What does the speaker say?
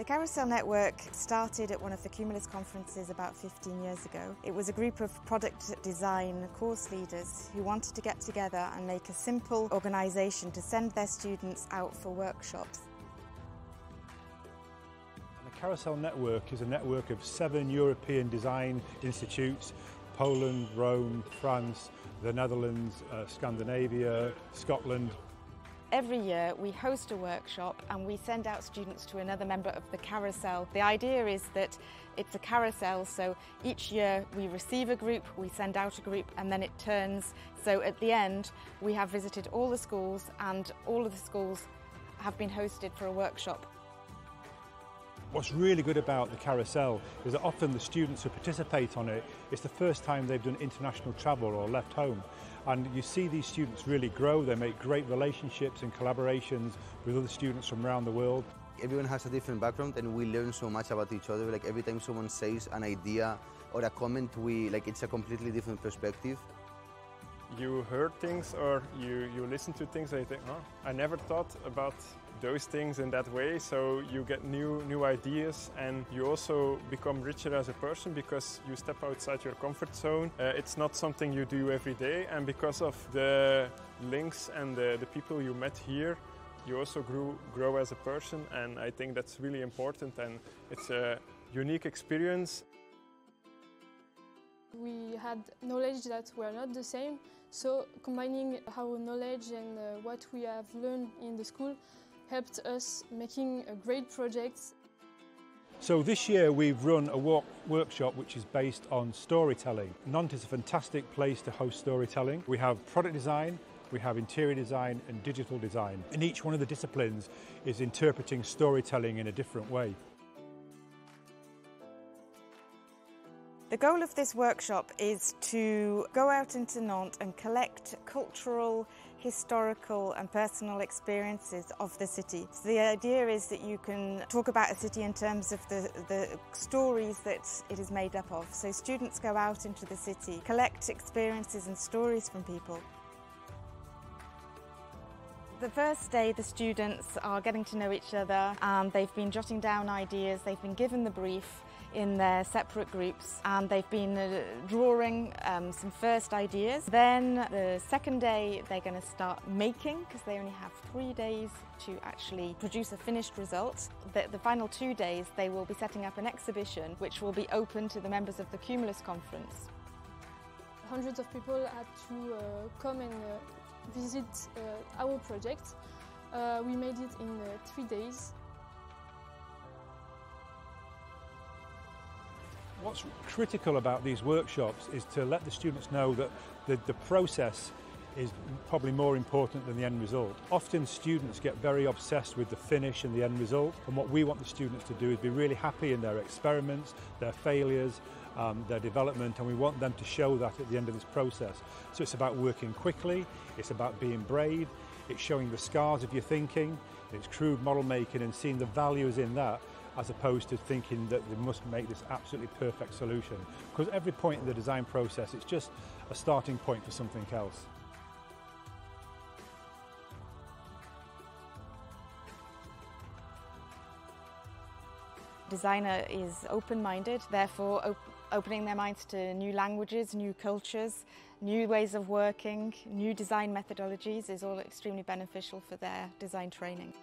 The Carousel network started at one of the Cumulus conferences about 15 years ago. It was a group of product design course leaders who wanted to get together and make a simple organisation to send their students out for workshops. The Carousel network is a network of 7 European design institutes: Poland, Rome, France, the Netherlands, Scandinavia, Scotland. Every year we host a workshop and we send out students to another member of the Carousel. The idea is that it's a carousel, so each year we receive a group, we send out a group, and then it turns. So at the end we have visited all the schools and all of the schools have been hosted for a workshop. What's really good about the Carousel is that often the students who participate on it, it's the first time they've done international travel or left home. And you see these students really grow, they make great relationships and collaborations with other students from around the world. Everyone has a different background and we learn so much about each other. Like every time someone says an idea or a comment, it's a completely different perspective. You heard things or you listen to things and you think, oh, I never thought about those things in that way, so you get new ideas and you also become richer as a person because you step outside your comfort zone. It's not something you do every day, and because of the links and the people you met here, you also grow as a person, and I think that's really important and it's a unique experience. We had knowledge that were not the same, so combining our knowledge and what we have learned in the school helped us making great projects. So this year we've run a workshop which is based on storytelling. Nantes is a fantastic place to host storytelling. We have product design, we have interior design and digital design. And each one of the disciplines is interpreting storytelling in a different way. The goal of this workshop is to go out into Nantes and collect cultural, historical and personal experiences of the city. So the idea is that you can talk about a city in terms of the stories that it is made up of. So students go out into the city, collect experiences and stories from people. The first day the students are getting to know each other and they've been jotting down ideas, they've been given the brief in their separate groups and they've been drawing some first ideas. Then the second day they're going to start making, because they only have 3 days to actually produce a finished result. The final 2 days they will be setting up an exhibition which will be open to the members of the Cumulus conference. Hundreds of people had to come and visit our project. We made it in 3 days. What's critical about these workshops is to let the students know that the process is probably more important than the end result. Often students get very obsessed with the finish and the end result, and what we want the students to do is be really happy in their experiments, their failures, their development, and we want them to show that at the end of this process. So it's about working quickly, it's about being brave, it's showing the scars of your thinking, it's crude model making and seeing the values in that, as opposed to thinking that they must make this absolutely perfect solution. Because every point in the design process, it's just a starting point for something else. Designer is open-minded, therefore opening their minds to new languages, new cultures, new ways of working, new design methodologies is all extremely beneficial for their design training.